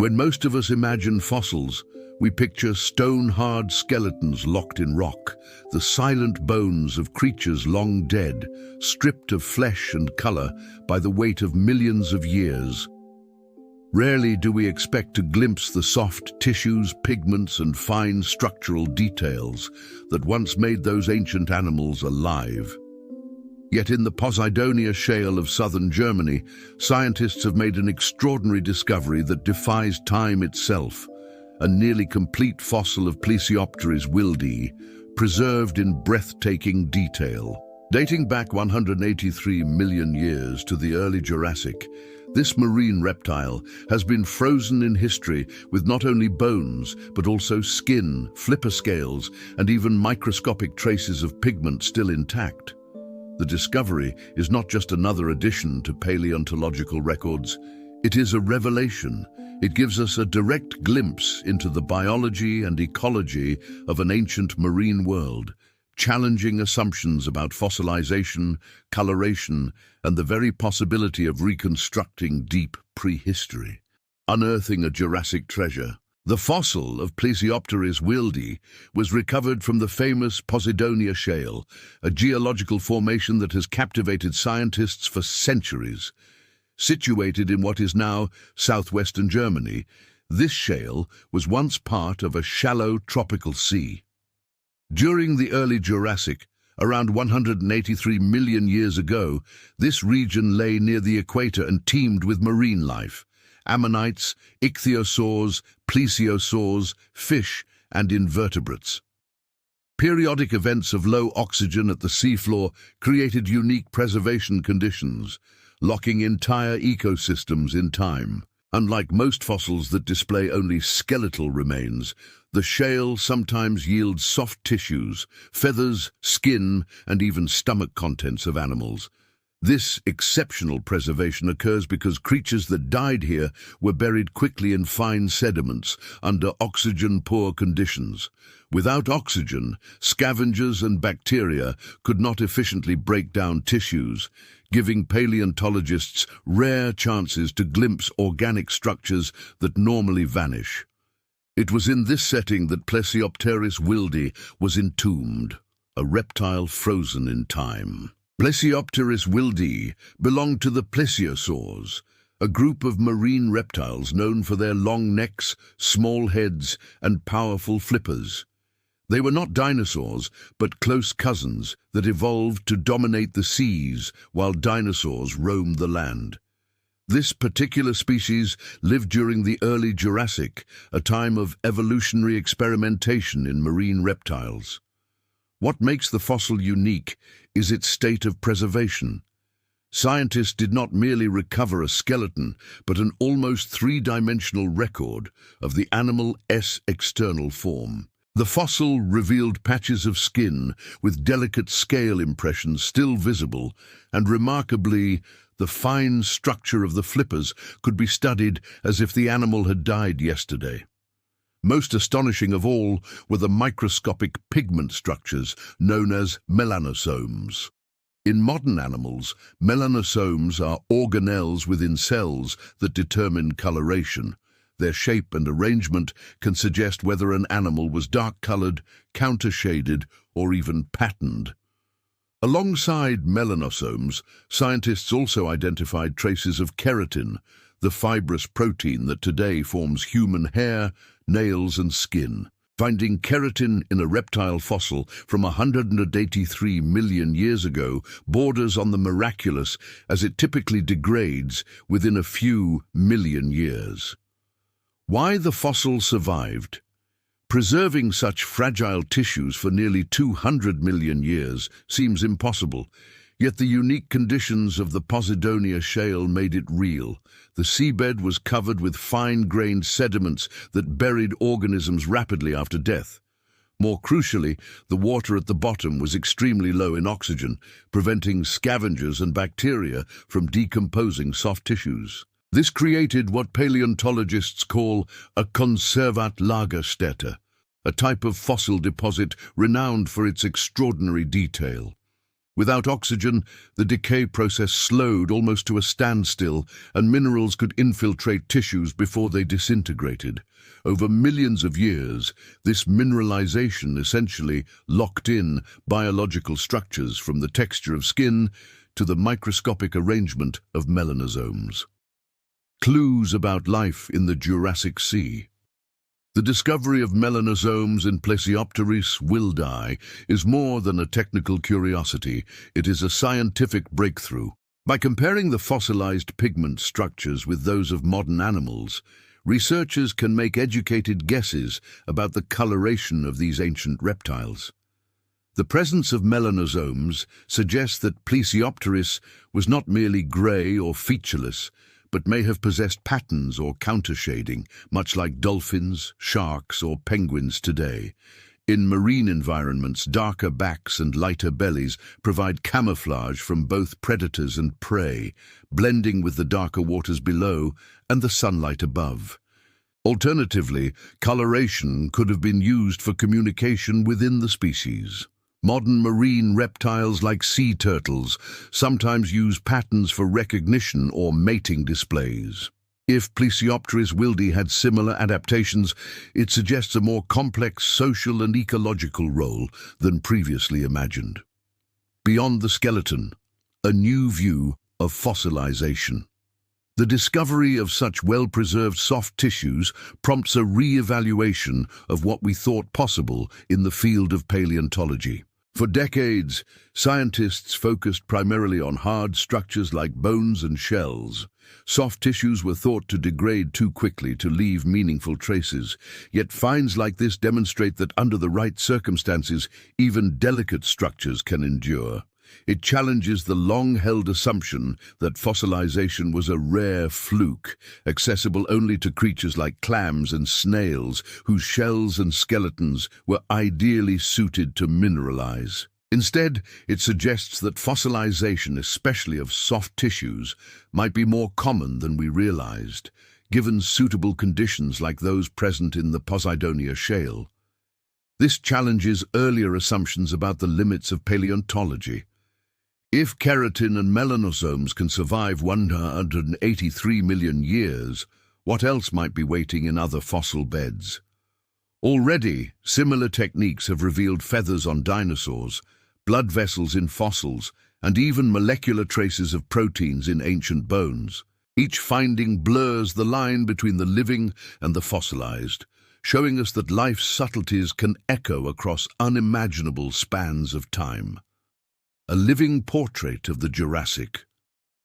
When most of us imagine fossils, we picture stone-hard skeletons locked in rock, the silent bones of creatures long dead, stripped of flesh and color by the weight of millions of years. Rarely do we expect to glimpse the soft tissues, pigments, and fine structural details that once made those ancient animals alive. Yet in the Posidonia shale of southern Germany, scientists have made an extraordinary discovery that defies time itself: a nearly complete fossil of Plesiopterys wildi, preserved in breathtaking detail. Dating back 183 million years to the early Jurassic, this marine reptile has been frozen in history with not only bones, but also skin, flipper scales, and even microscopic traces of pigment still intact. The discovery is not just another addition to paleontological records. It is a revelation. It gives us a direct glimpse into the biology and ecology of an ancient marine world, challenging assumptions about fossilization, coloration, and the very possibility of reconstructing deep prehistory. Unearthing a Jurassic treasure. The fossil of Plesiopterys wildi was recovered from the famous Posidonia shale, a geological formation that has captivated scientists for centuries. Situated in what is now southwestern Germany, this shale was once part of a shallow tropical sea. During the early Jurassic, around 183 million years ago, this region lay near the equator and teemed with marine life: ammonites, ichthyosaurs, plesiosaurs, fish, and invertebrates. Periodic events of low oxygen at the seafloor created unique preservation conditions, locking entire ecosystems in time. Unlike most fossils that display only skeletal remains, the shale sometimes yields soft tissues, feathers, skin, and even stomach contents of animals. This exceptional preservation occurs because creatures that died here were buried quickly in fine sediments under oxygen-poor conditions. Without oxygen, scavengers and bacteria could not efficiently break down tissues, giving paleontologists rare chances to glimpse organic structures that normally vanish. It was in this setting that Plesiopterys wildi was entombed, a reptile frozen in time. Plesiopterys wildi belonged to the plesiosaurs, a group of marine reptiles known for their long necks, small heads, and powerful flippers. They were not dinosaurs, but close cousins that evolved to dominate the seas while dinosaurs roamed the land. This particular species lived during the early Jurassic, a time of evolutionary experimentation in marine reptiles. What makes the fossil unique is its state of preservation. Scientists did not merely recover a skeleton, but an almost three-dimensional record of the animal's external form. The fossil revealed patches of skin with delicate scale impressions still visible, and remarkably, the fine structure of the flippers could be studied as if the animal had died yesterday. Most astonishing of all were the microscopic pigment structures known as melanosomes. In modern animals, melanosomes are organelles within cells that determine coloration. Their shape and arrangement can suggest whether an animal was dark-colored, counter-shaded, or even patterned. Alongside melanosomes, scientists also identified traces of keratin, the fibrous protein that today forms human hair, nails, and skin. Finding keratin in a reptile fossil from 183 million years ago borders on the miraculous, as it typically degrades within a few million years. Why the fossil survived? Preserving such fragile tissues for nearly 200 million years seems impossible, yet the unique conditions of the Posidonia shale made it real. The seabed was covered with fine-grained sediments that buried organisms rapidly after death. More crucially, the water at the bottom was extremely low in oxygen, preventing scavengers and bacteria from decomposing soft tissues. This created what paleontologists call a Konservatlagerstätte, a type of fossil deposit renowned for its extraordinary detail. Without oxygen, the decay process slowed almost to a standstill, and minerals could infiltrate tissues before they disintegrated. Over millions of years, this mineralization essentially locked in biological structures from the texture of skin to the microscopic arrangement of melanosomes. Clues about life in the Jurassic Sea. The discovery of melanosomes in Plesiopterys wildi is more than a technical curiosity, it is a scientific breakthrough. By comparing the fossilized pigment structures with those of modern animals, researchers can make educated guesses about the coloration of these ancient reptiles. The presence of melanosomes suggests that Plesiopterys was not merely grey or featureless, but may have possessed patterns or countershading, much like dolphins, sharks, or penguins today. In marine environments, darker backs and lighter bellies provide camouflage from both predators and prey, blending with the darker waters below and the sunlight above. Alternatively, coloration could have been used for communication within the species. Modern marine reptiles like sea turtles sometimes use patterns for recognition or mating displays. If Plesiopterys wildi had similar adaptations, it suggests a more complex social and ecological role than previously imagined. Beyond the skeleton, a new view of fossilization. The discovery of such well-preserved soft tissues prompts a re-evaluation of what we thought possible in the field of paleontology. For decades, scientists focused primarily on hard structures like bones and shells. Soft tissues were thought to degrade too quickly to leave meaningful traces, yet finds like this demonstrate that under the right circumstances, even delicate structures can endure. It challenges the long-held assumption that fossilization was a rare fluke, accessible only to creatures like clams and snails, whose shells and skeletons were ideally suited to mineralize. Instead, it suggests that fossilization, especially of soft tissues, might be more common than we realized, given suitable conditions like those present in the Posidonia shale. This challenges earlier assumptions about the limits of paleontology. If keratin and melanosomes can survive 183 million years, what else might be waiting in other fossil beds? Already, similar techniques have revealed feathers on dinosaurs, blood vessels in fossils, and even molecular traces of proteins in ancient bones. Each finding blurs the line between the living and the fossilized, showing us that life's subtleties can echo across unimaginable spans of time. A living portrait of the Jurassic.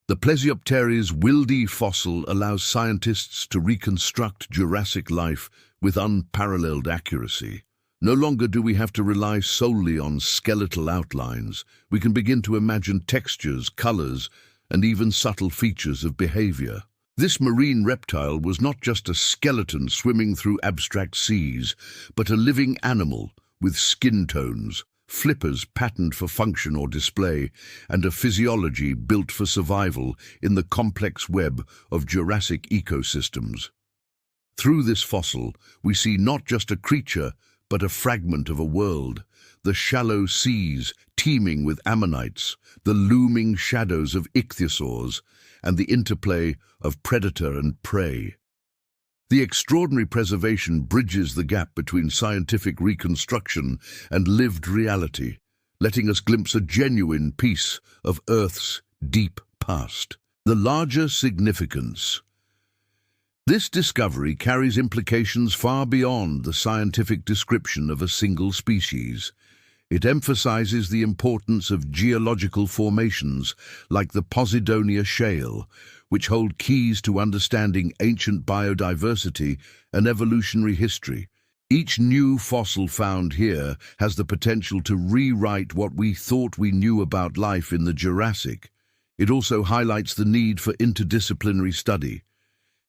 The Plesiopterys wildi fossil allows scientists to reconstruct Jurassic life with unparalleled accuracy. No longer do we have to rely solely on skeletal outlines. We can begin to imagine textures, colors, and even subtle features of behavior. This marine reptile was not just a skeleton swimming through abstract seas, but a living animal with skin tones, flippers patterned for function or display, and a physiology built for survival in the complex web of Jurassic ecosystems. Through this fossil, we see not just a creature, but a fragment of a world, the shallow seas teeming with ammonites, the looming shadows of ichthyosaurs, and the interplay of predator and prey. The extraordinary preservation bridges the gap between scientific reconstruction and lived reality, letting us glimpse a genuine piece of Earth's deep past. The larger significance. This discovery carries implications far beyond the scientific description of a single species. It emphasizes the importance of geological formations like the Posidonia shale, which hold keys to understanding ancient biodiversity and evolutionary history. Each new fossil found here has the potential to rewrite what we thought we knew about life in the Jurassic. It also highlights the need for interdisciplinary study.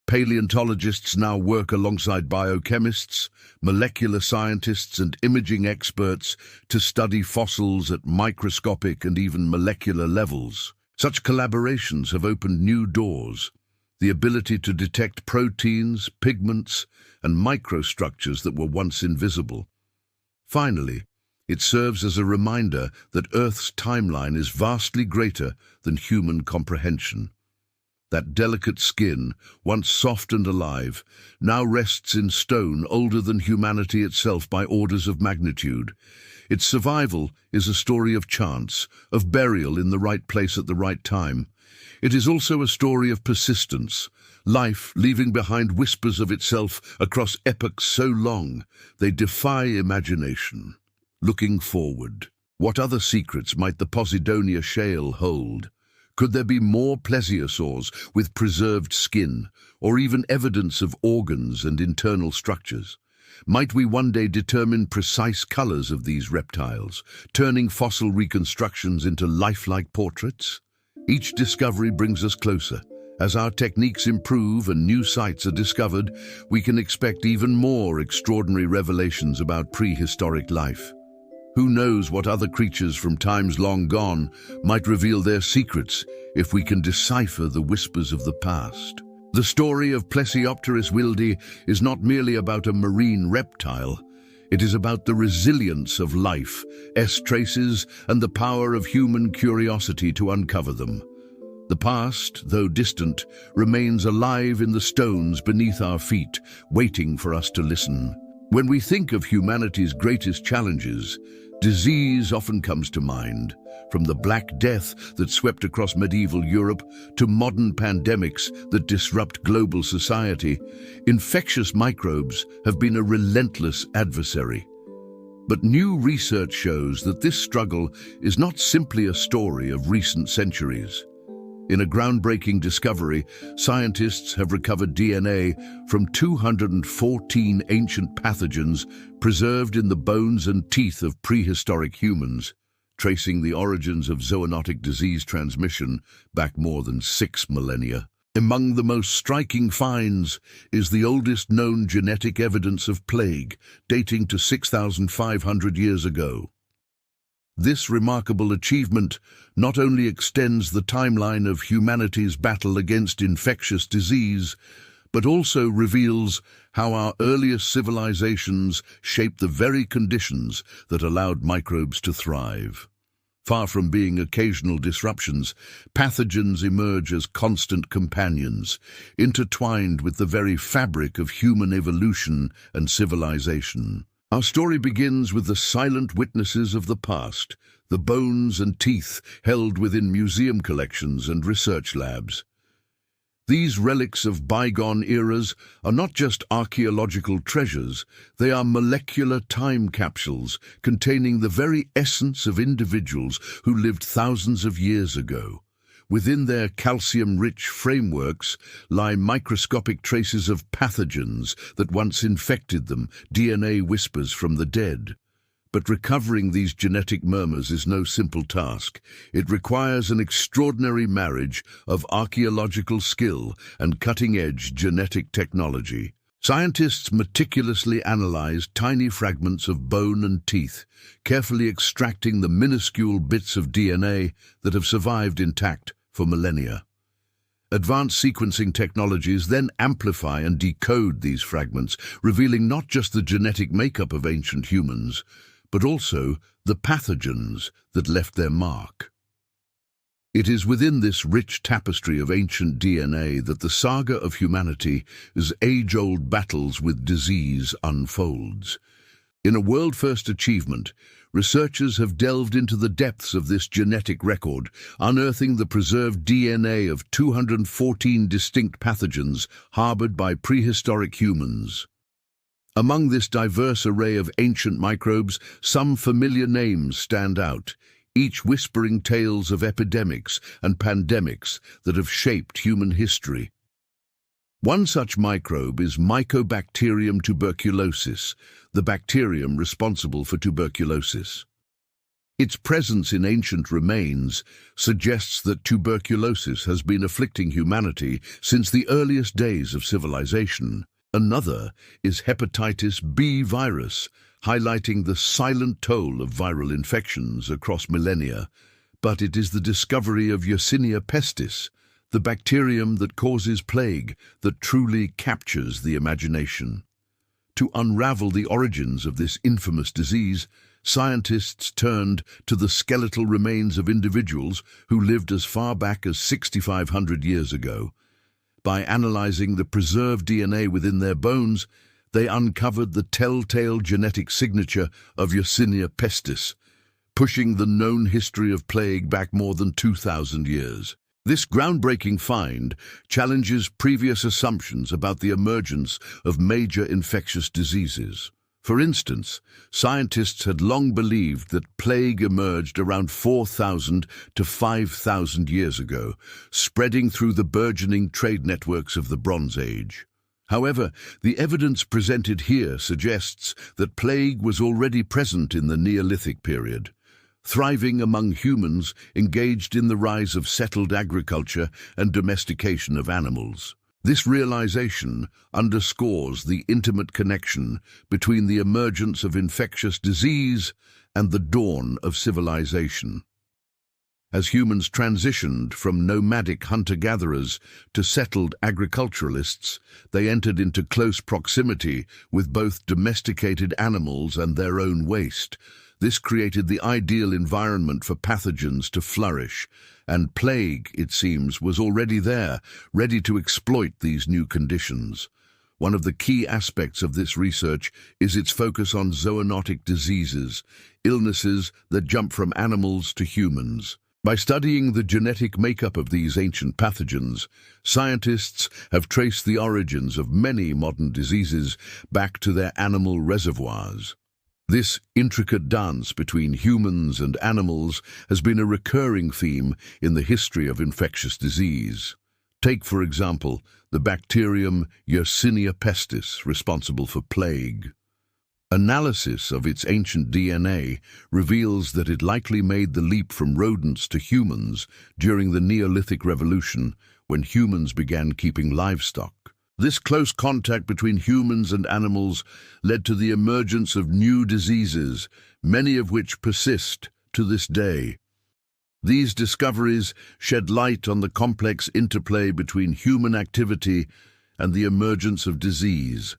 Paleontologists now work alongside biochemists, molecular scientists, and imaging experts to study fossils at microscopic and even molecular levels. Such collaborations have opened new doors, the ability to detect proteins, pigments, and microstructures that were once invisible. Finally, It serves as a reminder that Earth's timeline is vastly greater than human comprehension. That delicate skin, once soft and alive, now rests in stone older than humanity itself by orders of magnitude. Its survival is a story of chance, of burial in the right place at the right time. It is also a story of persistence, life leaving behind whispers of itself across epochs so long they defy imagination. Looking forward, what other secrets might the Posidonia shale hold? Could there be more plesiosaurs with preserved skin, or even evidence of organs and internal structures? Might we one day determine precise colors of these reptiles, turning fossil reconstructions into lifelike portraits? Each discovery brings us closer. As our techniques improve and new sites are discovered, we can expect even more extraordinary revelations about prehistoric life. Who knows what other creatures from times long gone might reveal their secrets if we can decipher the whispers of the past. The story of Plesiopterys wildi is not merely about a marine reptile. It is about the resilience of life, traces, and the power of human curiosity to uncover them. The past, though distant, remains alive in the stones beneath our feet, waiting for us to listen. When we think of humanity's greatest challenges, disease often comes to mind, from the Black Death that swept across medieval Europe to modern pandemics that disrupt global society. Infectious microbes have been a relentless adversary. But new research shows that this struggle is not simply a story of recent centuries. In a groundbreaking discovery, scientists have recovered DNA from 214 ancient pathogens preserved in the bones and teeth of prehistoric humans, tracing the origins of zoonotic disease transmission back more than 6 millennia. Among the most striking finds is the oldest known genetic evidence of plague, dating to 6,500 years ago. This remarkable achievement not only extends the timeline of humanity's battle against infectious disease, but also reveals how our earliest civilizations shaped the very conditions that allowed microbes to thrive. Far from being occasional disruptions, pathogens emerge as constant companions, intertwined with the very fabric of human evolution and civilization. Our story begins with the silent witnesses of the past, the bones and teeth held within museum collections and research labs. These relics of bygone eras are not just archaeological treasures, they are molecular time capsules containing the very essence of individuals who lived thousands of years ago. Within their calcium-rich frameworks lie microscopic traces of pathogens that once infected them, DNA whispers from the dead. But recovering these genetic murmurs is no simple task. It requires an extraordinary marriage of archaeological skill and cutting-edge genetic technology. Scientists meticulously analyze tiny fragments of bone and teeth, carefully extracting the minuscule bits of DNA that have survived intact for millennia. Advanced sequencing technologies then amplify and decode these fragments, revealing not just the genetic makeup of ancient humans, but also the pathogens that left their mark. It is within this rich tapestry of ancient DNA that the saga of humanity's age-old battles with disease unfolds. In a world-first achievement, researchers have delved into the depths of this genetic record, unearthing the preserved DNA of 214 distinct pathogens harbored by prehistoric humans. Among this diverse array of ancient microbes, some familiar names stand out, each whispering tales of epidemics and pandemics that have shaped human history. One such microbe is Mycobacterium tuberculosis, the bacterium responsible for tuberculosis. Its presence in ancient remains suggests that tuberculosis has been afflicting humanity since the earliest days of civilization. Another is hepatitis B virus, highlighting the silent toll of viral infections across millennia. But it is the discovery of Yersinia pestis, the bacterium that causes plague, that truly captures the imagination. To unravel the origins of this infamous disease, scientists turned to the skeletal remains of individuals who lived as far back as 6,500 years ago. By analyzing the preserved DNA within their bones, they uncovered the telltale genetic signature of Yersinia pestis, pushing the known history of plague back more than 2,000 years. This groundbreaking find challenges previous assumptions about the emergence of major infectious diseases. For instance, scientists had long believed that plague emerged around 4,000 to 5,000 years ago, spreading through the burgeoning trade networks of the Bronze Age. However, the evidence presented here suggests that plague was already present in the Neolithic period, thriving among humans engaged in the rise of settled agriculture and domestication of animals. This realization underscores the intimate connection between the emergence of infectious disease and the dawn of civilization. As humans transitioned from nomadic hunter-gatherers to settled agriculturalists, they entered into close proximity with both domesticated animals and their own waste. This created the ideal environment for pathogens to flourish, and plague, it seems, was already there, ready to exploit these new conditions. One of the key aspects of this research is its focus on zoonotic diseases, illnesses that jump from animals to humans. By studying the genetic makeup of these ancient pathogens, scientists have traced the origins of many modern diseases back to their animal reservoirs. This intricate dance between humans and animals has been a recurring theme in the history of infectious disease. Take, for example, the bacterium Yersinia pestis, responsible for plague. Analysis of its ancient DNA reveals that it likely made the leap from rodents to humans during the Neolithic Revolution, when humans began keeping livestock. This close contact between humans and animals led to the emergence of new diseases, many of which persist to this day. These discoveries shed light on the complex interplay between human activity and the emergence of disease,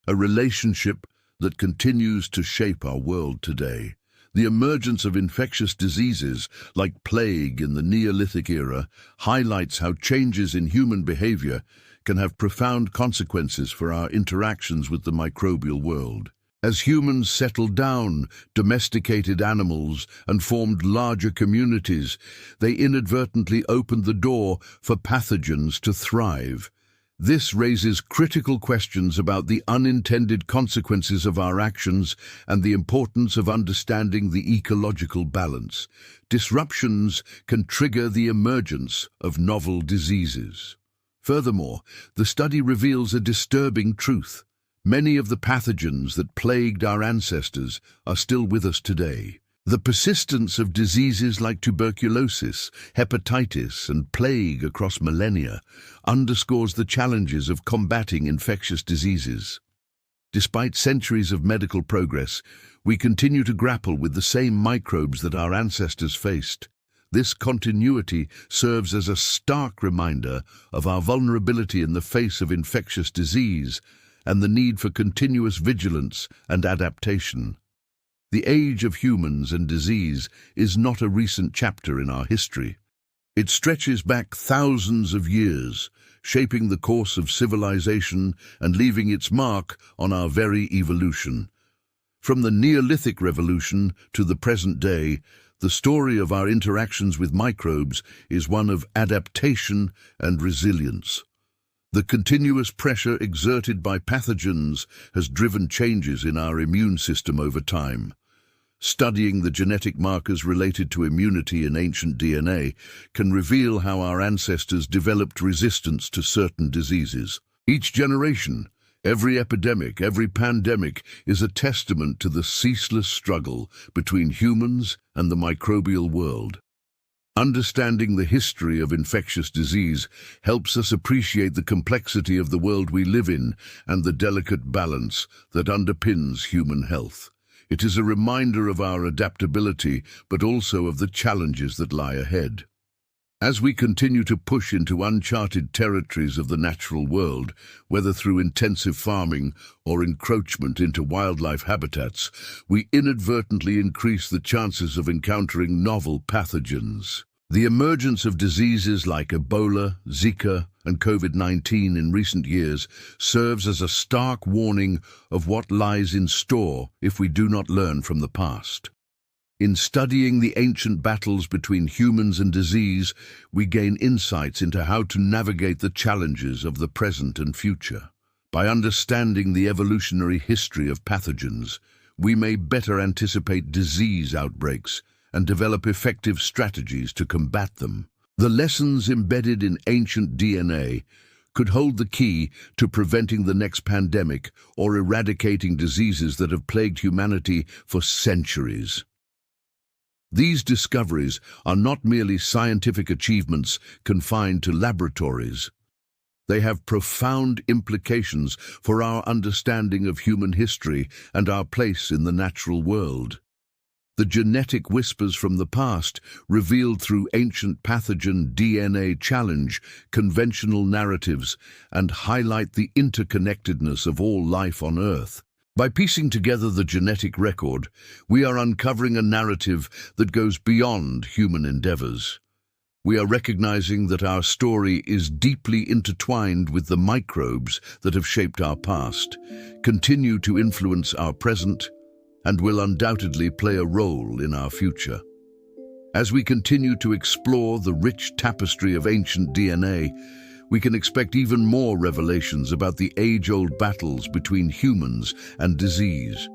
a relationship that continues to shape our world today. The emergence of infectious diseases, like plague in the Neolithic era, highlights how changes in human behavior can have profound consequences for our interactions with the microbial world. As humans settled down, domesticated animals, and formed larger communities, they inadvertently opened the door for pathogens to thrive. This raises critical questions about the unintended consequences of our actions and the importance of understanding the ecological balance. Disruptions can trigger the emergence of novel diseases. Furthermore, the study reveals a disturbing truth. Many of the pathogens that plagued our ancestors are still with us today. The persistence of diseases like tuberculosis, hepatitis, and plague across millennia underscores the challenges of combating infectious diseases. Despite centuries of medical progress, we continue to grapple with the same microbes that our ancestors faced. This continuity serves as a stark reminder of our vulnerability in the face of infectious disease and the need for continuous vigilance and adaptation. The age of humans and disease is not a recent chapter in our history. It stretches back thousands of years, shaping the course of civilization and leaving its mark on our very evolution. From the Neolithic Revolution to the present day, the story of our interactions with microbes is one of adaptation and resilience. The continuous pressure exerted by pathogens has driven changes in our immune system over time. Studying the genetic markers related to immunity in ancient DNA can reveal how our ancestors developed resistance to certain diseases. Each generation, every epidemic, every pandemic is a testament to the ceaseless struggle between humans and the microbial world. Understanding the history of infectious disease helps us appreciate the complexity of the world we live in and the delicate balance that underpins human health. It is a reminder of our adaptability, but also of the challenges that lie ahead. As we continue to push into uncharted territories of the natural world, whether through intensive farming or encroachment into wildlife habitats, we inadvertently increase the chances of encountering novel pathogens. The emergence of diseases like Ebola, Zika, and COVID-19 in recent years serves as a stark warning of what lies in store if we do not learn from the past. In studying the ancient battles between humans and disease, we gain insights into how to navigate the challenges of the present and future. By understanding the evolutionary history of pathogens, we may better anticipate disease outbreaks and develop effective strategies to combat them. The lessons embedded in ancient DNA could hold the key to preventing the next pandemic or eradicating diseases that have plagued humanity for centuries. These discoveries are not merely scientific achievements confined to laboratories. They have profound implications for our understanding of human history and our place in the natural world. The genetic whispers from the past, revealed through ancient pathogen DNA challenge conventional narratives and highlight the interconnectedness of all life on Earth. By piecing together the genetic record, we are uncovering a narrative that goes beyond human endeavors. We are recognizing that our story is deeply intertwined with the microbes that have shaped our past, continue to influence our present, and will undoubtedly play a role in our future. As we continue to explore the rich tapestry of ancient DNA, we can expect even more revelations about the age-old battles between humans and disease.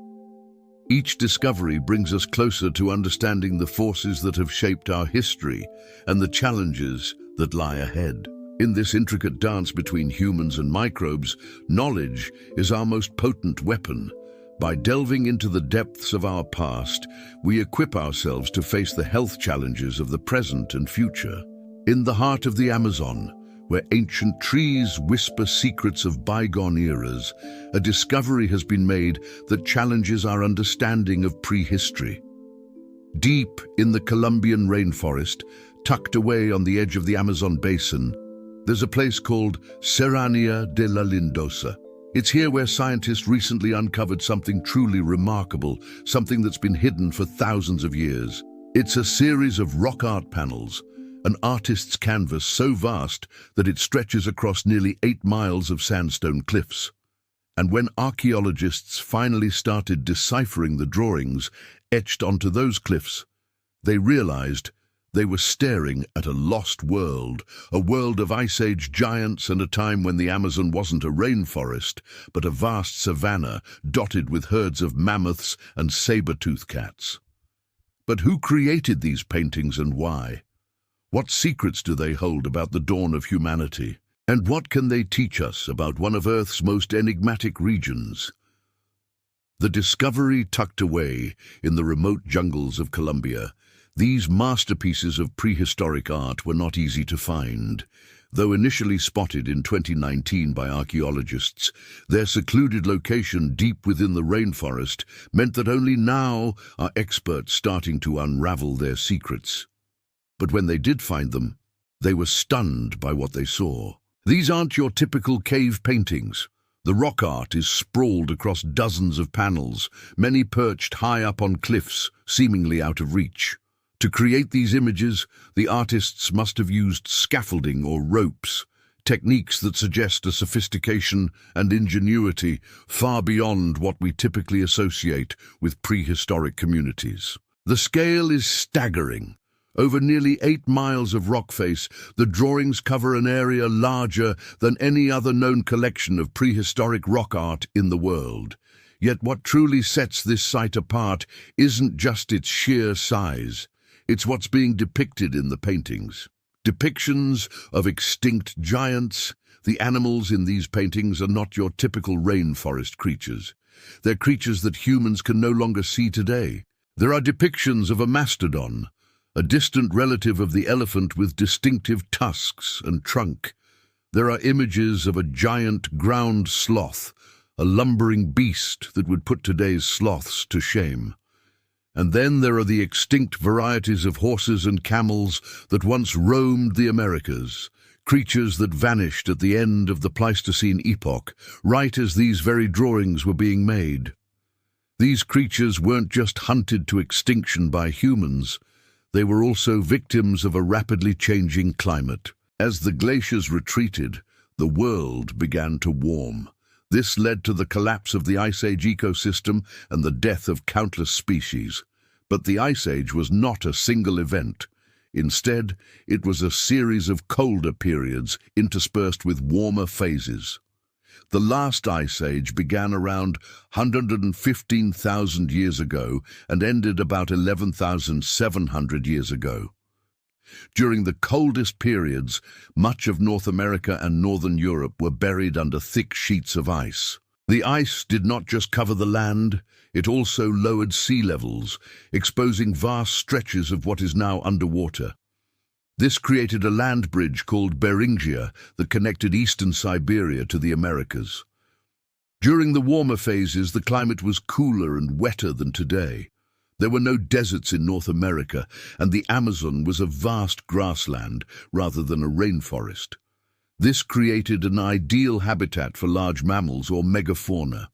Each discovery brings us closer to understanding the forces that have shaped our history and the challenges that lie ahead. In this intricate dance between humans and microbes, knowledge is our most potent weapon. By delving into the depths of our past, we equip ourselves to face the health challenges of the present and future. In the heart of the Amazon, where ancient trees whisper secrets of bygone eras, a discovery has been made that challenges our understanding of prehistory. Deep in the Colombian rainforest, tucked away on the edge of the Amazon basin, there's a place called Serranía de la Lindosa. It's here where scientists recently uncovered something truly remarkable, something that's been hidden for thousands of years. It's a series of rock art panels, an artist's canvas so vast that it stretches across nearly 8 miles of sandstone cliffs. And when archaeologists finally started deciphering the drawings etched onto those cliffs, they realized they were staring at a lost world, a world of Ice Age giants and a time when the Amazon wasn't a rainforest, but a vast savanna dotted with herds of mammoths and saber-toothed cats. But who created these paintings and why? What secrets do they hold about the dawn of humanity? And what can they teach us about one of Earth's most enigmatic regions? The discovery tucked away in the remote jungles of Colombia, these masterpieces of prehistoric art were not easy to find. Though initially spotted in 2019 by archaeologists, their secluded location deep within the rainforest meant that only now are experts starting to unravel their secrets. But when they did find them, they were stunned by what they saw. These aren't your typical cave paintings. The rock art is sprawled across dozens of panels, many perched high up on cliffs, seemingly out of reach. To create these images, the artists must have used scaffolding or ropes, techniques that suggest a sophistication and ingenuity far beyond what we typically associate with prehistoric communities. The scale is staggering. Over nearly 8 miles of rock face, the drawings cover an area larger than any other known collection of prehistoric rock art in the world. Yet what truly sets this site apart isn't just its sheer size. It's what's being depicted in the paintings. Depictions of extinct giants. The animals in these paintings are not your typical rainforest creatures. They're creatures that humans can no longer see today. There are depictions of a mastodon, a distant relative of the elephant with distinctive tusks and trunk. There are images of a giant ground sloth, a lumbering beast that would put today's sloths to shame. And then there are the extinct varieties of horses and camels that once roamed the Americas, creatures that vanished at the end of the Pleistocene epoch, right as these very drawings were being made. These creatures weren't just hunted to extinction by humans, they were also victims of a rapidly changing climate. As the glaciers retreated, the world began to warm. This led to the collapse of the Ice Age ecosystem and the death of countless species. But the Ice Age was not a single event. Instead, it was a series of colder periods interspersed with warmer phases. The last Ice Age began around 115,000 years ago and ended about 11,700 years ago. During the coldest periods, much of North America and Northern Europe were buried under thick sheets of ice. The ice did not just cover the land, it also lowered sea levels, exposing vast stretches of what is now underwater. This created a land bridge called Beringia that connected eastern Siberia to the Americas. During the warmer phases, the climate was cooler and wetter than today. There were no deserts in North America, and the Amazon was a vast grassland rather than a rainforest. This created an ideal habitat for large mammals or megafauna,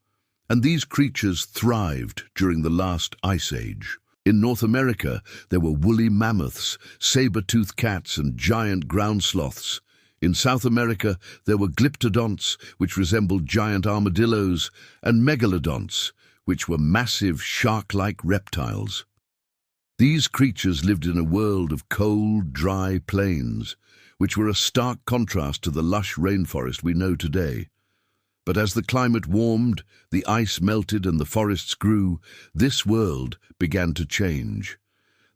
and these creatures thrived during the last Ice Age. In North America, there were woolly mammoths, saber-toothed cats, and giant ground sloths. In South America, there were glyptodonts, which resembled giant armadillos, and megalodonts, which were massive shark-like reptiles. These creatures lived in a world of cold, dry plains, which were a stark contrast to the lush rainforest we know today. But as the climate warmed, the ice melted and the forests grew, this world began to change.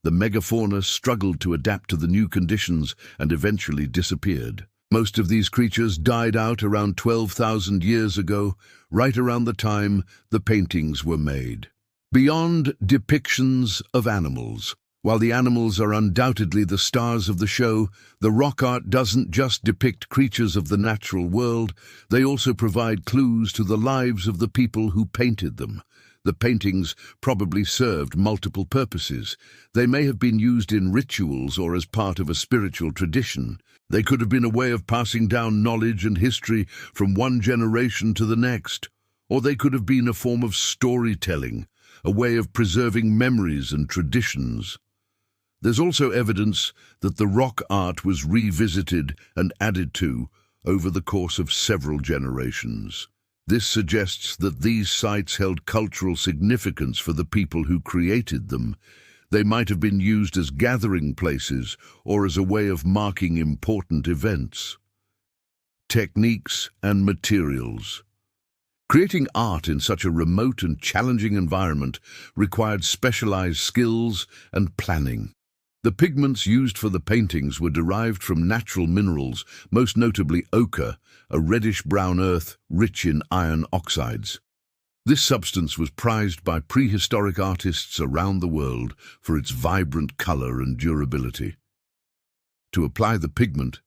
The megafauna struggled to adapt to the new conditions and eventually disappeared. Most of these creatures died out around 12,000 years ago, right around the time the paintings were made. Beyond depictions of animals. While the animals are undoubtedly the stars of the show, the rock art doesn't just depict creatures of the natural world, they also provide clues to the lives of the people who painted them. The paintings probably served multiple purposes. They may have been used in rituals or as part of a spiritual tradition. They could have been a way of passing down knowledge and history from one generation to the next. Or they could have been a form of storytelling, a way of preserving memories and traditions. There's also evidence that the rock art was revisited and added to over the course of several generations. This suggests that these sites held cultural significance for the people who created them. They might have been used as gathering places or as a way of marking important events. Techniques and materials. Creating art in such a remote and challenging environment required specialized skills and planning. The pigments used for the paintings were derived from natural minerals, most notably ochre, a reddish-brown earth rich in iron oxides. This substance was prized by prehistoric artists around the world for its vibrant color and durability. To apply the pigment,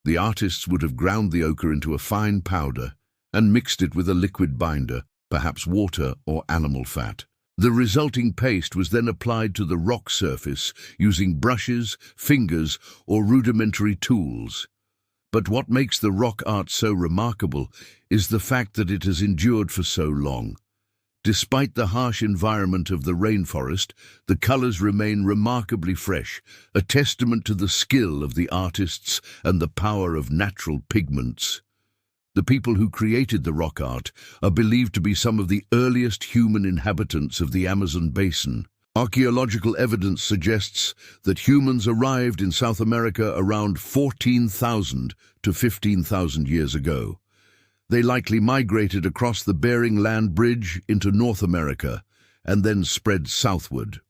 the artists would have ground the ochre into a fine powder and mixed it with a liquid binder, perhaps water or animal fat. The resulting paste was then applied to the rock surface using brushes, fingers, or rudimentary tools. But what makes the rock art so remarkable is the fact that it has endured for so long. Despite the harsh environment of the rainforest, the colors remain remarkably fresh, a testament to the skill of the artists and the power of natural pigments. The people who created the rock art are believed to be some of the earliest human inhabitants of the Amazon basin. Archaeological evidence suggests that humans arrived in South America around 14,000 to 15,000 years ago. They likely migrated across the Bering Land Bridge into North America and then spread southward.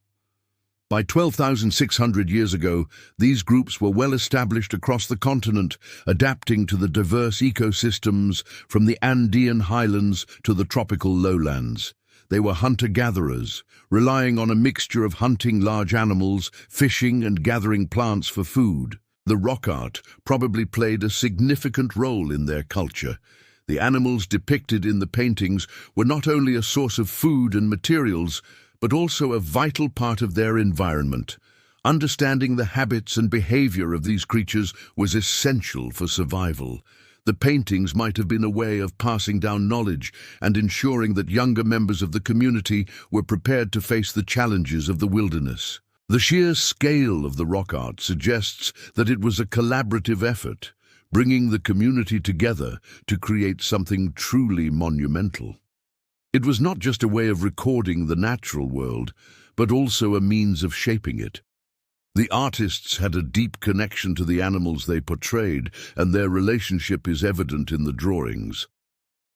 By 12,600 years ago, these groups were well established across the continent, adapting to the diverse ecosystems from the Andean highlands to the tropical lowlands. They were hunter-gatherers, relying on a mixture of hunting large animals, fishing, and gathering plants for food. The rock art probably played a significant role in their culture. The animals depicted in the paintings were not only a source of food and materials, but also a vital part of their environment. Understanding the habits and behavior of these creatures was essential for survival. The paintings might have been a way of passing down knowledge and ensuring that younger members of the community were prepared to face the challenges of the wilderness. The sheer scale of the rock art suggests that it was a collaborative effort, bringing the community together to create something truly monumental. It was not just a way of recording the natural world, but also a means of shaping it. The artists had a deep connection to the animals they portrayed, and their relationship is evident in the drawings.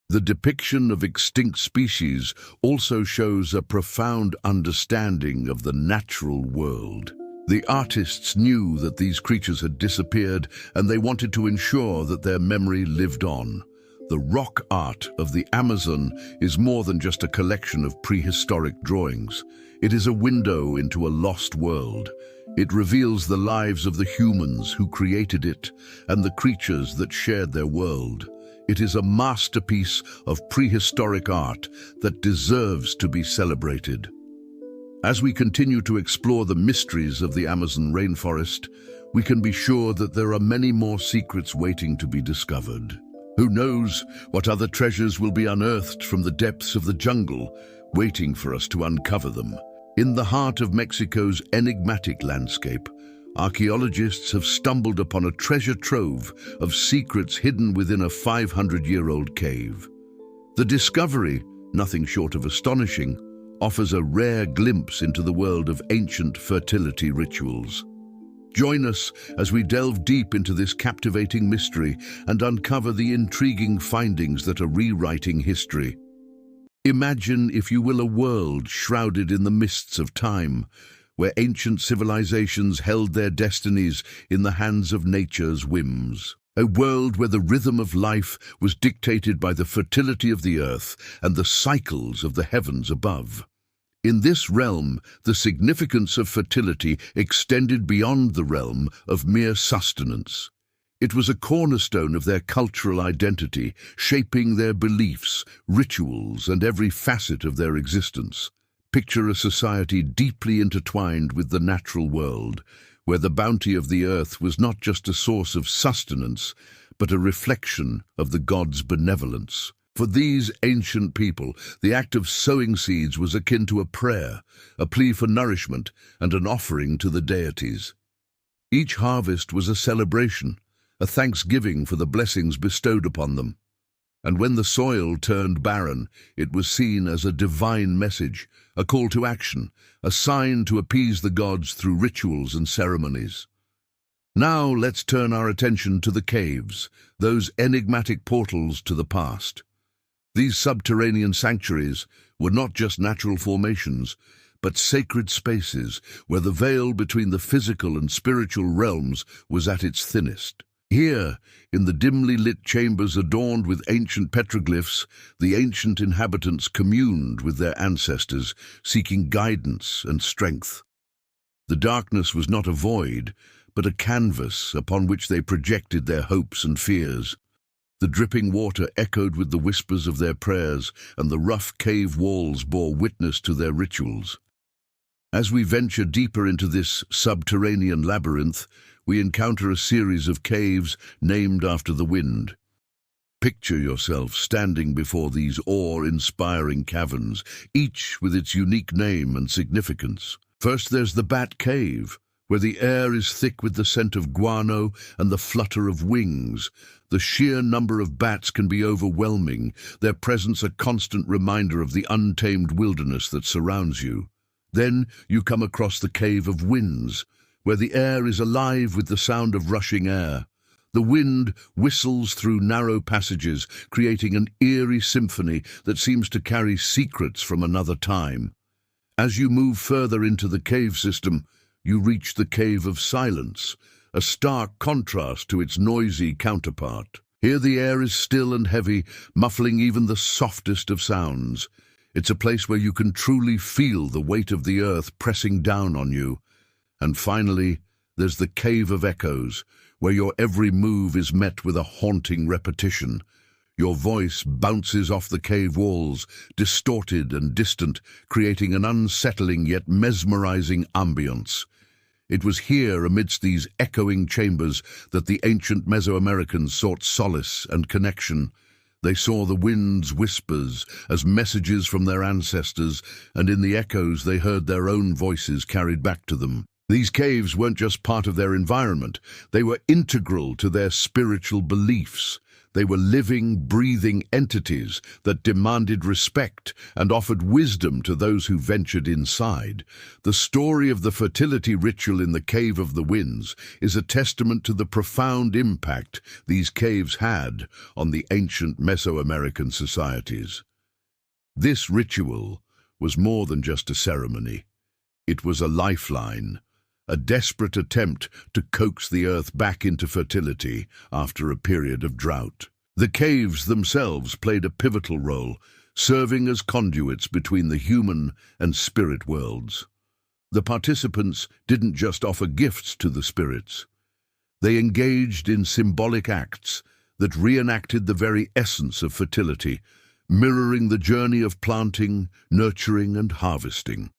The depiction of extinct species also shows a profound understanding of the natural world. The artists knew that these creatures had disappeared, and they wanted to ensure that their memory lived on. The rock art of the Amazon is more than just a collection of prehistoric drawings. It is a window into a lost world. It reveals the lives of the humans who created it and the creatures that shared their world. It is a masterpiece of prehistoric art that deserves to be celebrated. As we continue to explore the mysteries of the Amazon rainforest, we can be sure that there are many more secrets waiting to be discovered. Who knows what other treasures will be unearthed from the depths of the jungle, waiting for us to uncover them. In the heart of Mexico's enigmatic landscape, archaeologists have stumbled upon a treasure trove of secrets hidden within a 500-year-old cave. The discovery, nothing short of astonishing, offers a rare glimpse into the world of ancient fertility rituals. Join us as we delve deep into this captivating mystery and uncover the intriguing findings that are rewriting history. Imagine, if you will, a world shrouded in the mists of time, where ancient civilizations held their destinies in the hands of nature's whims. A world where the rhythm of life was dictated by the fertility of the earth and the cycles of the heavens above. In this realm, the significance of fertility extended beyond the realm of mere sustenance. It was a cornerstone of their cultural identity, shaping their beliefs, rituals, and every facet of their existence. Picture a society deeply intertwined with the natural world, where the bounty of the earth was not just a source of sustenance, but a reflection of the gods' benevolence. For these ancient people, the act of sowing seeds was akin to a prayer, a plea for nourishment, and an offering to the deities. Each harvest was a celebration, a thanksgiving for the blessings bestowed upon them. And when the soil turned barren, it was seen as a divine message, a call to action, a sign to appease the gods through rituals and ceremonies. Now let's turn our attention to the caves, those enigmatic portals to the past. These subterranean sanctuaries were not just natural formations, but sacred spaces where the veil between the physical and spiritual realms was at its thinnest. Here, in the dimly lit chambers adorned with ancient petroglyphs, the ancient inhabitants communed with their ancestors, seeking guidance and strength. The darkness was not a void, but a canvas upon which they projected their hopes and fears. The dripping water echoed with the whispers of their prayers, and the rough cave walls bore witness to their rituals. As we venture deeper into this subterranean labyrinth, we encounter a series of caves named after the wind. Picture yourself standing before these awe-inspiring caverns, each with its unique name and significance. First, there's the Bat Cave, where the air is thick with the scent of guano and the flutter of wings. The sheer number of bats can be overwhelming, their presence a constant reminder of the untamed wilderness that surrounds you. Then you come across the Cave of Winds, where the air is alive with the sound of rushing air. The wind whistles through narrow passages, creating an eerie symphony that seems to carry secrets from another time. As you move further into the cave system, you reach the Cave of Silence, a stark contrast to its noisy counterpart. Here the air is still and heavy, muffling even the softest of sounds. It's a place where you can truly feel the weight of the earth pressing down on you. And finally, there's the Cave of Echoes, where your every move is met with a haunting repetition. Your voice bounces off the cave walls, distorted and distant, creating an unsettling yet mesmerizing ambience. It was here, amidst these echoing chambers, that the ancient Mesoamericans sought solace and connection. They saw the wind's whispers as messages from their ancestors, and in the echoes they heard their own voices carried back to them. These caves weren't just part of their environment, they were integral to their spiritual beliefs. They were living, breathing entities that demanded respect and offered wisdom to those who ventured inside. The story of the fertility ritual in the Cave of the Winds is a testament to the profound impact these caves had on the ancient Mesoamerican societies. This ritual was more than just a ceremony. It was a lifeline, a desperate attempt to coax the earth back into fertility after a period of drought. The caves themselves played a pivotal role, serving as conduits between the human and spirit worlds. The participants didn't just offer gifts to the spirits. They engaged in symbolic acts that reenacted the very essence of fertility, mirroring the journey of planting, nurturing, and harvesting.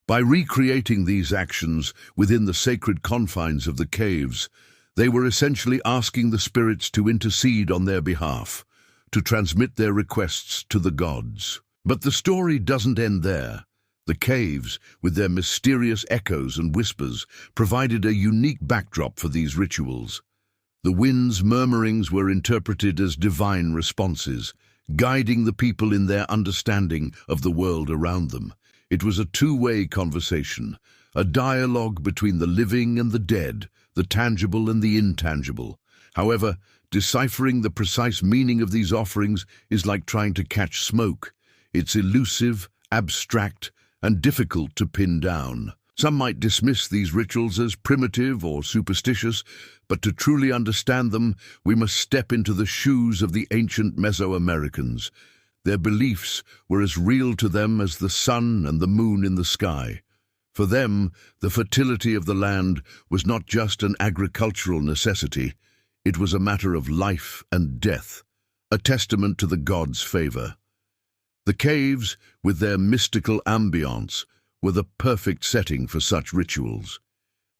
By recreating these actions within the sacred confines of the caves, they were essentially asking the spirits to intercede on their behalf, to transmit their requests to the gods. But the story doesn't end there. The caves, with their mysterious echoes and whispers, provided a unique backdrop for these rituals. The wind's murmurings were interpreted as divine responses, guiding the people in their understanding of the world around them. It was a two-way conversation, a dialogue between the living and the dead, the tangible and the intangible. However, deciphering the precise meaning of these offerings is like trying to catch smoke. It's elusive, abstract, and difficult to pin down. Some might dismiss these rituals as primitive or superstitious, but to truly understand them, we must step into the shoes of the ancient Mesoamericans. Their beliefs were as real to them as the sun and the moon in the sky. For them, the fertility of the land was not just an agricultural necessity, it was a matter of life and death, a testament to the gods' favor. The caves, with their mystical ambience, were the perfect setting for such rituals.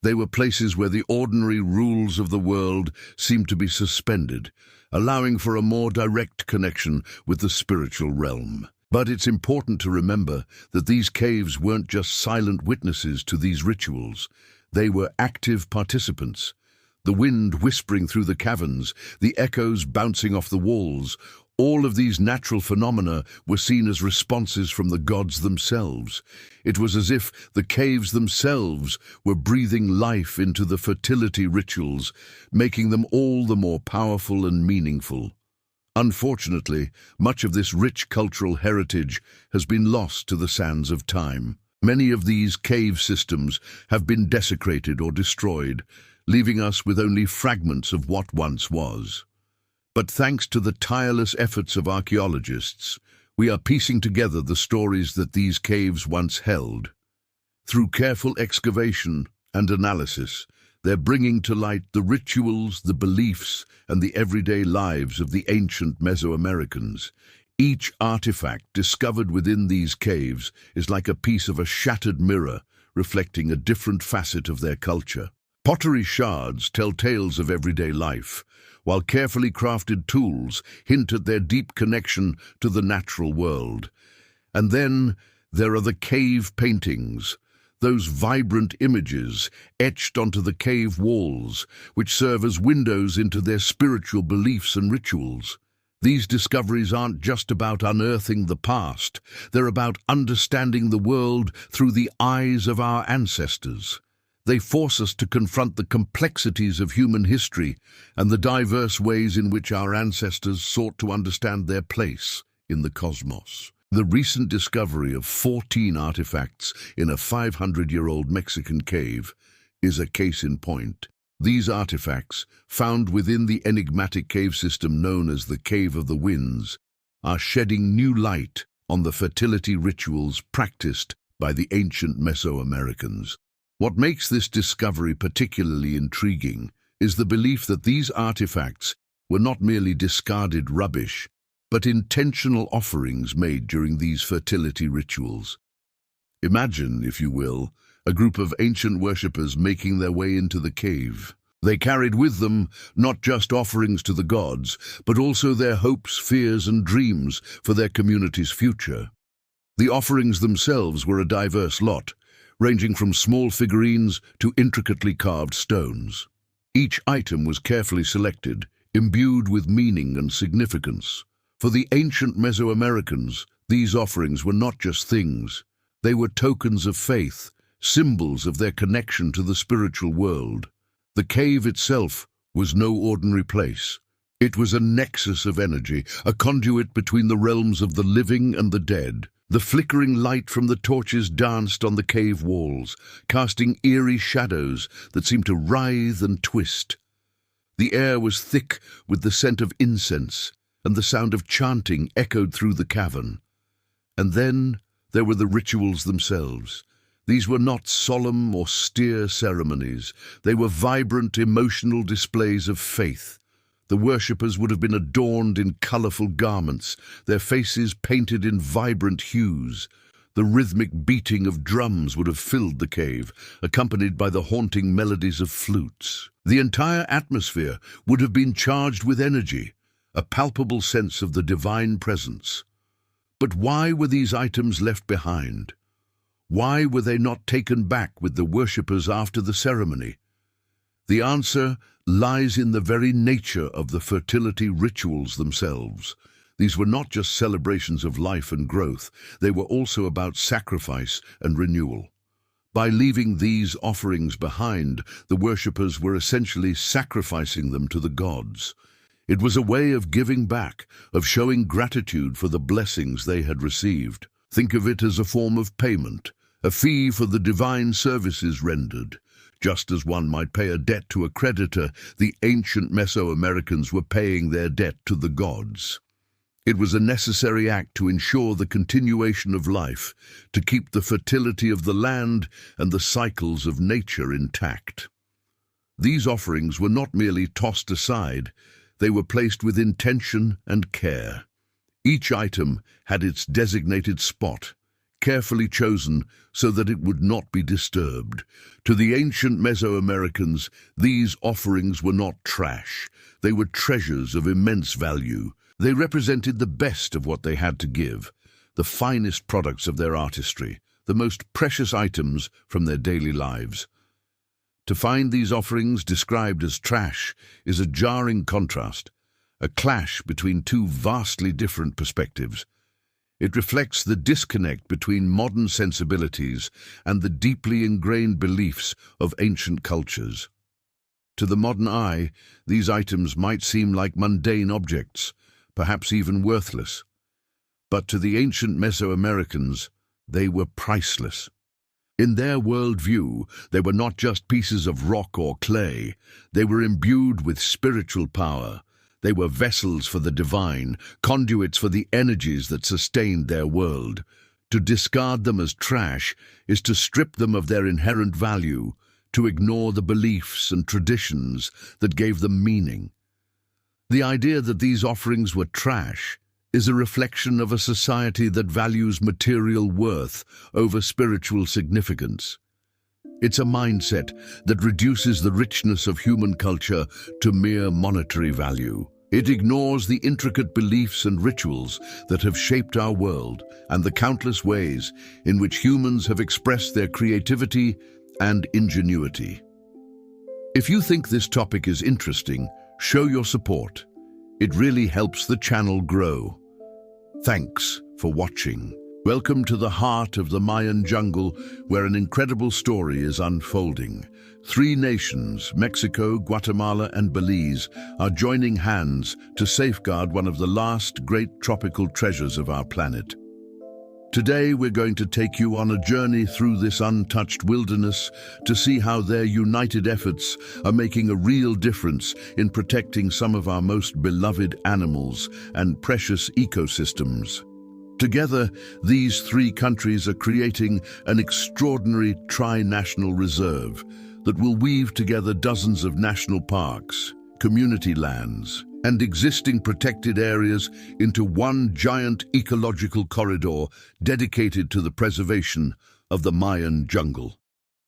They were places where the ordinary rules of the world seemed to be suspended, allowing for a more direct connection with the spiritual realm. But it's important to remember that these caves weren't just silent witnesses to these rituals. They were active participants. The wind whispering through the caverns, the echoes bouncing off the walls, all of these natural phenomena were seen as responses from the gods themselves. It was as if the caves themselves were breathing life into the fertility rituals, making them all the more powerful and meaningful. Unfortunately, much of this rich cultural heritage has been lost to the sands of time. Many of these cave systems have been desecrated or destroyed, leaving us with only fragments of what once was. But thanks to the tireless efforts of archaeologists, we are piecing together the stories that these caves once held. Through careful excavation and analysis, they're bringing to light the rituals, the beliefs, and the everyday lives of the ancient Mesoamericans. Each artifact discovered within these caves is like a piece of a shattered mirror, reflecting a different facet of their culture. Pottery shards tell tales of everyday life, while carefully crafted tools hint at their deep connection to the natural world. And then there are the cave paintings, those vibrant images etched onto the cave walls, which serve as windows into their spiritual beliefs and rituals. These discoveries aren't just about unearthing the past, they're about understanding the world through the eyes of our ancestors. They force us to confront the complexities of human history and the diverse ways in which our ancestors sought to understand their place in the cosmos. The recent discovery of 14 artifacts in a 500-year-old Mexican cave is a case in point. These artifacts, found within the enigmatic cave system known as the Cave of the Winds, are shedding new light on the fertility rituals practiced by the ancient Mesoamericans. What makes this discovery particularly intriguing is the belief that these artifacts were not merely discarded rubbish, but intentional offerings made during these fertility rituals. Imagine, if you will, a group of ancient worshippers making their way into the cave. They carried with them not just offerings to the gods, but also their hopes, fears, and dreams for their community's future. The offerings themselves were a diverse lot, ranging from small figurines to intricately carved stones. Each item was carefully selected, imbued with meaning and significance. For the ancient Mesoamericans, these offerings were not just things. They were tokens of faith, symbols of their connection to the spiritual world. The cave itself was no ordinary place. It was a nexus of energy, a conduit between the realms of the living and the dead. The flickering light from the torches danced on the cave walls, casting eerie shadows that seemed to writhe and twist. The air was thick with the scent of incense, and the sound of chanting echoed through the cavern. And then there were the rituals themselves. These were not solemn, austere ceremonies. They were vibrant, emotional displays of faith. The worshippers would have been adorned in colorful garments, their faces painted in vibrant hues. The rhythmic beating of drums would have filled the cave, accompanied by the haunting melodies of flutes. The entire atmosphere would have been charged with energy, a palpable sense of the divine presence. But why were these items left behind? Why were they not taken back with the worshippers after the ceremony? The answer lies in the very nature of the fertility rituals themselves. These were not just celebrations of life and growth, they were also about sacrifice and renewal. By leaving these offerings behind, the worshippers were essentially sacrificing them to the gods. It was a way of giving back, of showing gratitude for the blessings they had received. Think of it as a form of payment, a fee for the divine services rendered. Just as one might pay a debt to a creditor, the ancient Mesoamericans were paying their debt to the gods. It was a necessary act to ensure the continuation of life, to keep the fertility of the land and the cycles of nature intact. These offerings were not merely tossed aside, they were placed with intention and care. Each item had its designated spot, carefully chosen so that it would not be disturbed. To the ancient Mesoamericans, these offerings were not trash. They were treasures of immense value. They represented the best of what they had to give, the finest products of their artistry, the most precious items from their daily lives. To find these offerings described as trash is a jarring contrast, a clash between two vastly different perspectives. It reflects the disconnect between modern sensibilities and the deeply ingrained beliefs of ancient cultures. To the modern eye, these items might seem like mundane objects, perhaps even worthless. But to the ancient Mesoamericans, they were priceless. In their worldview, they were not just pieces of rock or clay. They were imbued with spiritual power. They were vessels for the divine, conduits for the energies that sustained their world. To discard them as trash is to strip them of their inherent value, to ignore the beliefs and traditions that gave them meaning. The idea that these offerings were trash is a reflection of a society that values material worth over spiritual significance. It's a mindset that reduces the richness of human culture to mere monetary value. It ignores the intricate beliefs and rituals that have shaped our world and the countless ways in which humans have expressed their creativity and ingenuity. If you think this topic is interesting, show your support. It really helps the channel grow. Thanks for watching. Welcome to the heart of the Mayan jungle, where an incredible story is unfolding. 3 nations, Mexico, Guatemala, and Belize, are joining hands to safeguard one of the last great tropical treasures of our planet. Today, we're going to take you on a journey through this untouched wilderness to see how their united efforts are making a real difference in protecting some of our most beloved animals and precious ecosystems. Together, these 3 countries are creating an extraordinary tri-national reserve that will weave together dozens of national parks, community lands, and existing protected areas into one giant ecological corridor dedicated to the preservation of the Mayan jungle.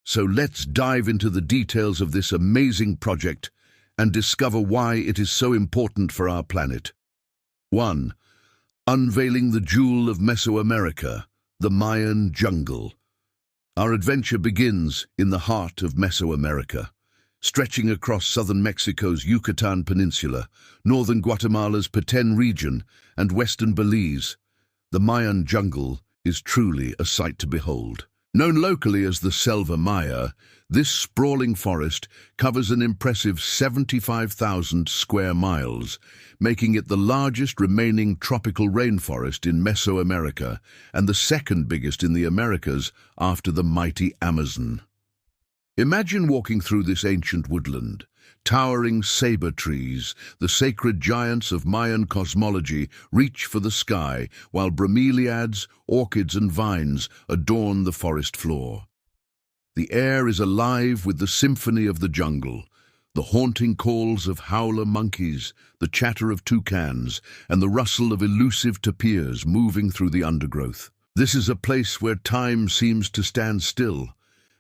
So let's dive into the details of this amazing project and discover why it is so important for our planet. 1. Unveiling the jewel of Mesoamerica, the Mayan jungle. Our adventure begins in the heart of Mesoamerica, stretching across southern Mexico's Yucatan Peninsula, northern Guatemala's Petén region, and western Belize. The Mayan jungle is truly a sight to behold. Known locally as the Selva Maya, this sprawling forest covers an impressive 75,000 square miles, making it the largest remaining tropical rainforest in Mesoamerica and the second biggest in the Americas after the mighty Amazon. Imagine walking through this ancient woodland. Towering saber trees, the sacred giants of Mayan cosmology, reach for the sky, while bromeliads, orchids and vines adorn the forest floor. The air is alive with the symphony of the jungle, the haunting calls of howler monkeys, the chatter of toucans, and the rustle of elusive tapirs moving through the undergrowth. This is a place where time seems to stand still.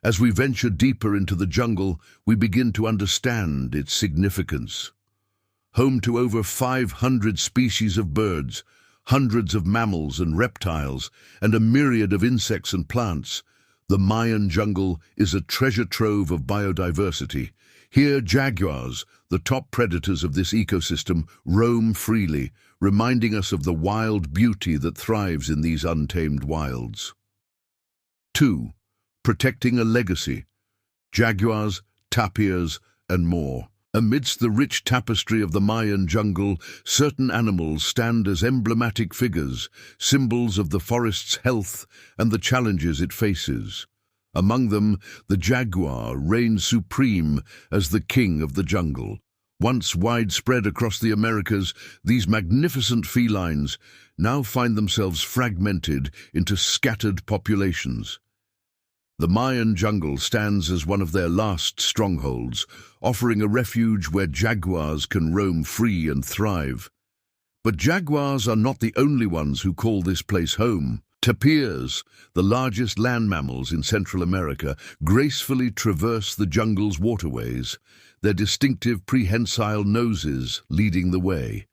As we venture deeper into the jungle, we begin to understand its significance. Home to over 500 species of birds, hundreds of mammals and reptiles, and a myriad of insects and plants, the Mayan jungle is a treasure trove of biodiversity. Here, jaguars, the top predators of this ecosystem, roam freely, reminding us of the wild beauty that thrives in these untamed wilds. 2. Protecting a legacy. Jaguars, tapirs, and more. Amidst the rich tapestry of the Mayan jungle, certain animals stand as emblematic figures, symbols of the forest's health and the challenges it faces. Among them, the jaguar reigns supreme as the king of the jungle. Once widespread across the Americas, these magnificent felines now find themselves fragmented into scattered populations. The Mayan jungle stands as one of their last strongholds, offering a refuge where jaguars can roam free and thrive. But jaguars are not the only ones who call this place home. Tapirs, the largest land mammals in Central America, gracefully traverse the jungle's waterways, their distinctive prehensile noses leading the way.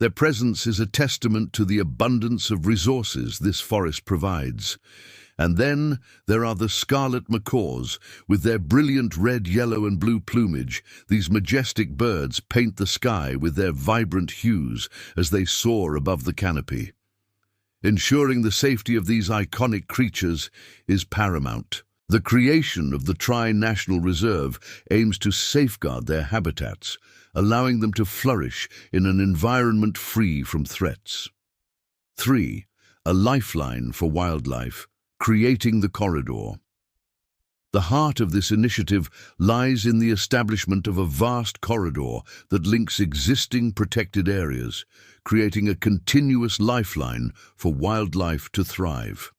Their presence is a testament to the abundance of resources this forest provides. And then there are the scarlet macaws. With their brilliant red, yellow and blue plumage, these majestic birds paint the sky with their vibrant hues as they soar above the canopy. Ensuring the safety of these iconic creatures is paramount. The creation of the Tri-National Reserve aims to safeguard their habitats, allowing them to flourish in an environment free from threats. 3. A lifeline for wildlife. Creating the corridor. The heart of this initiative lies in the establishment of a vast corridor that links existing protected areas, creating a continuous lifeline for wildlife to thrive.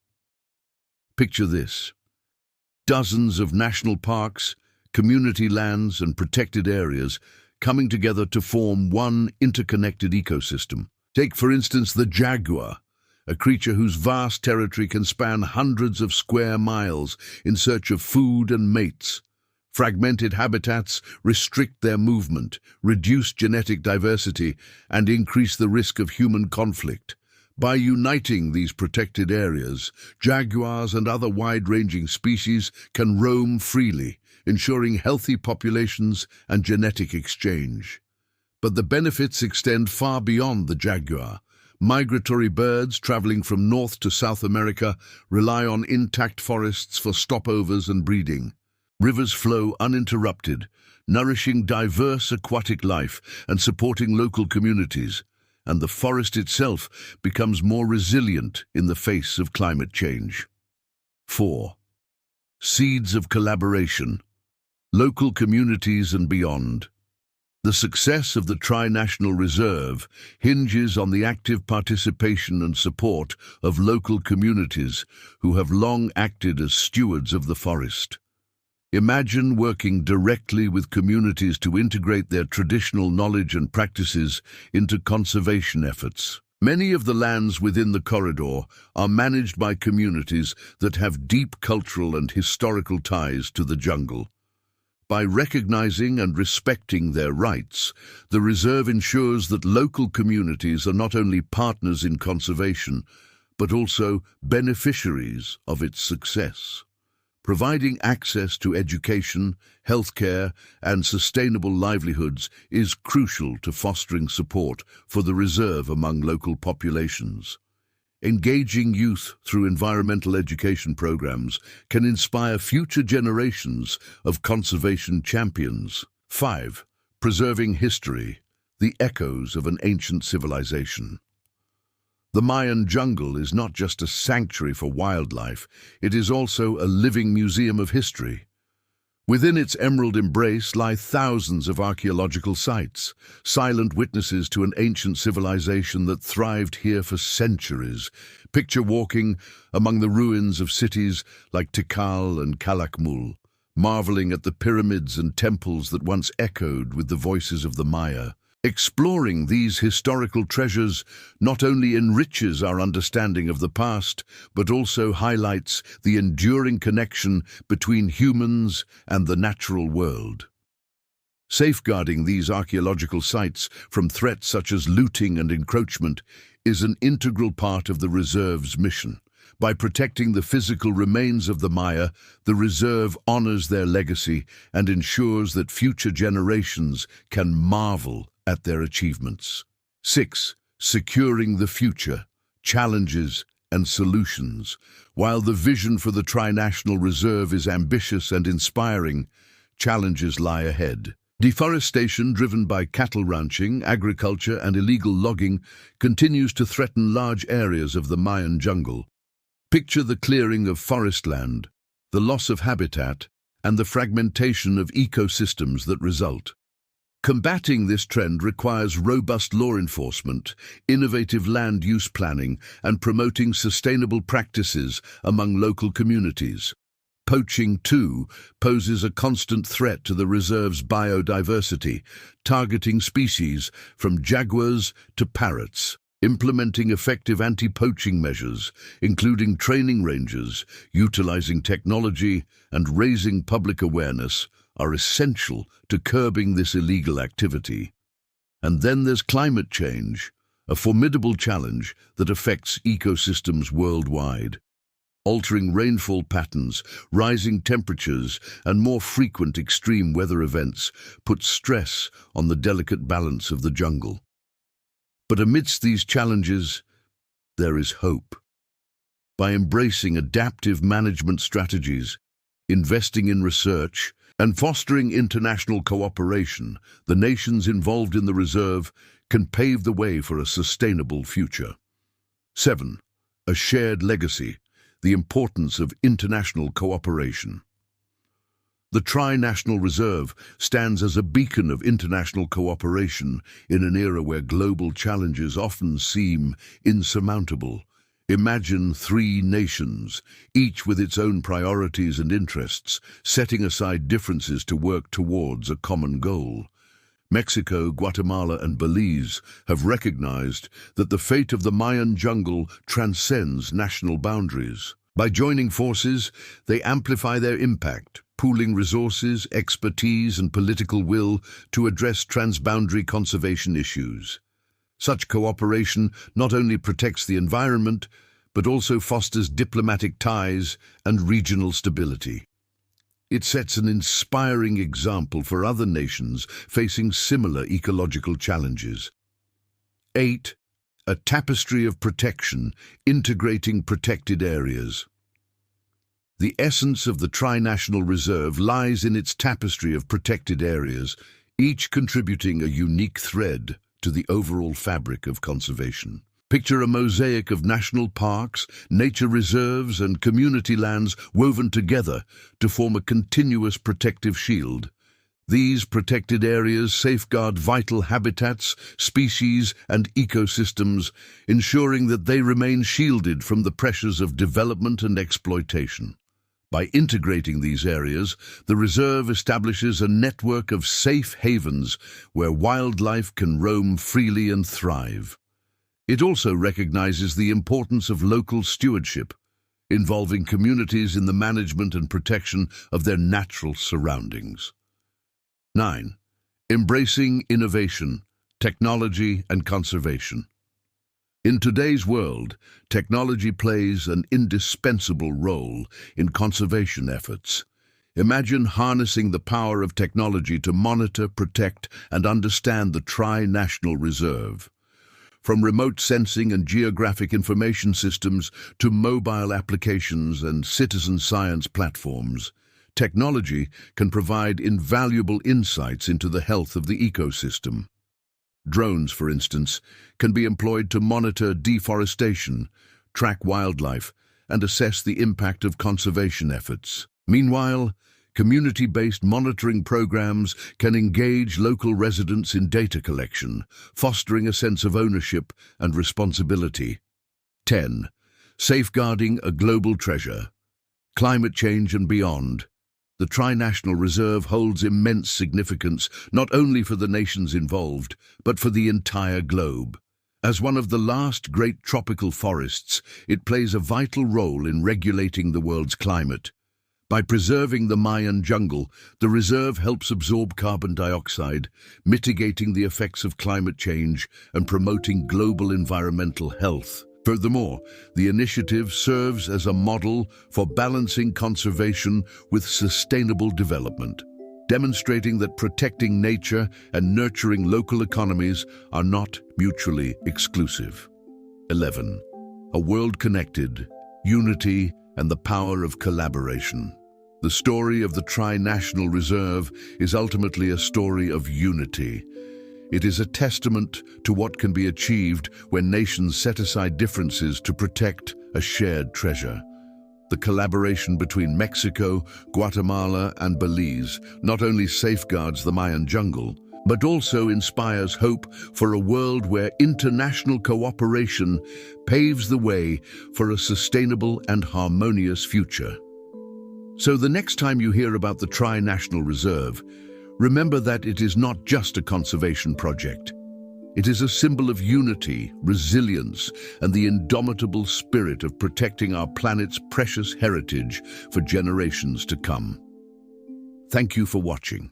Picture this: dozens of national parks, community lands and protected areas coming together to form one interconnected ecosystem. Take, for instance, the jaguar, a creature whose vast territory can span hundreds of square miles in search of food and mates. Fragmented habitats restrict their movement, reduce genetic diversity, and increase the risk of human conflict. By uniting these protected areas, jaguars and other wide-ranging species can roam freely, ensuring healthy populations and genetic exchange. But the benefits extend far beyond the jaguar. Migratory birds traveling from North to South America rely on intact forests for stopovers and breeding. Rivers flow uninterrupted, nourishing diverse aquatic life and supporting local communities, and the forest itself becomes more resilient in the face of climate change. 4. Seeds of collaboration. Local communities and beyond. The success of the Tri-National Reserve hinges on the active participation and support of local communities who have long acted as stewards of the forest. Imagine working directly with communities to integrate their traditional knowledge and practices into conservation efforts. Many of the lands within the corridor are managed by communities that have deep cultural and historical ties to the jungle. By recognizing and respecting their rights, the reserve ensures that local communities are not only partners in conservation, but also beneficiaries of its success. Providing access to education, healthcare, and sustainable livelihoods is crucial to fostering support for the reserve among local populations. Engaging youth through environmental education programs can inspire future generations of conservation champions. 5. Preserving history, the echoes of an ancient civilization. The Mayan jungle is not just a sanctuary for wildlife, it is also a living museum of history. Within its emerald embrace lie thousands of archaeological sites, silent witnesses to an ancient civilization that thrived here for centuries. Picture walking among the ruins of cities like Tikal and Calakmul, marveling at the pyramids and temples that once echoed with the voices of the Maya. Exploring these historical treasures not only enriches our understanding of the past, but also highlights the enduring connection between humans and the natural world. Safeguarding these archaeological sites from threats such as looting and encroachment is an integral part of the reserve's mission. By protecting the physical remains of the Maya, the reserve honors their legacy and ensures that future generations can marvel at their achievements. 6. Securing the future, challenges and solutions. While the vision for the Tri-National Reserve is ambitious and inspiring, challenges lie ahead. Deforestation driven by cattle ranching, agriculture and illegal logging continues to threaten large areas of the Mayan jungle. Picture the clearing of forest land, the loss of habitat, and the fragmentation of ecosystems that result. Combating this trend requires robust law enforcement, innovative land use planning, and promoting sustainable practices among local communities. Poaching, too, poses a constant threat to the reserve's biodiversity, targeting species from jaguars to parrots. Implementing effective anti-poaching measures, including training ranges, utilizing technology, and raising public awareness, are essential to curbing this illegal activity. And then there's climate change, a formidable challenge that affects ecosystems worldwide. Altering rainfall patterns, rising temperatures, and more frequent extreme weather events put stress on the delicate balance of the jungle. But amidst these challenges, there is hope. By embracing adaptive management strategies, investing in research, and fostering international cooperation, the nations involved in the reserve can pave the way for a sustainable future. 7. A shared legacy, the importance of international cooperation. The Tri-National Reserve stands as a beacon of international cooperation in an era where global challenges often seem insurmountable. Imagine 3 nations, each with its own priorities and interests, setting aside differences to work towards a common goal. Mexico, Guatemala, and Belize have recognized that the fate of the Mayan jungle transcends national boundaries. By joining forces, they amplify their impact, pooling resources, expertise, and political will to address transboundary conservation issues. Such cooperation not only protects the environment, but also fosters diplomatic ties and regional stability. It sets an inspiring example for other nations facing similar ecological challenges. 8. A tapestry of protection, integrating protected areas. The essence of the Tri-National Reserve lies in its tapestry of protected areas, each contributing a unique thread to the overall fabric of conservation. Picture a mosaic of national parks, nature reserves, and community lands woven together to form a continuous protective shield. These protected areas safeguard vital habitats, species, and ecosystems, ensuring that they remain shielded from the pressures of development and exploitation. By integrating these areas, the reserve establishes a network of safe havens where wildlife can roam freely and thrive. It also recognizes the importance of local stewardship, involving communities in the management and protection of their natural surroundings. 9. Embracing innovation, technology, and conservation. In today's world, technology plays an indispensable role in conservation efforts. Imagine harnessing the power of technology to monitor, protect, and understand the Tri-National Reserve. From remote sensing and geographic information systems to mobile applications and citizen science platforms, technology can provide invaluable insights into the health of the ecosystem. Drones, for instance, can be employed to monitor deforestation, track wildlife, and assess the impact of conservation efforts. Meanwhile, community-based monitoring programs can engage local residents in data collection, fostering a sense of ownership and responsibility. 10. Safeguarding a global treasure. Climate change and beyond. The Tri-National Reserve holds immense significance not only for the nations involved, but for the entire globe. As one of the last great tropical forests, it plays a vital role in regulating the world's climate. By preserving the Mayan Jungle, the reserve helps absorb carbon dioxide, mitigating the effects of climate change and promoting global environmental health. Furthermore, the initiative serves as a model for balancing conservation with sustainable development, demonstrating that protecting nature and nurturing local economies are not mutually exclusive. 11. A world connected, unity, and the power of collaboration. The story of the Tri-National Reserve is ultimately a story of unity. It is a testament to what can be achieved when nations set aside differences to protect a shared treasure. The collaboration between Mexico, Guatemala, and Belize not only safeguards the Mayan jungle, but also inspires hope for a world where international cooperation paves the way for a sustainable and harmonious future. So the next time you hear about the Tri-National Reserve, remember that it is not just a conservation project. It is a symbol of unity, resilience, and the indomitable spirit of protecting our planet's precious heritage for generations to come. Thank you for watching.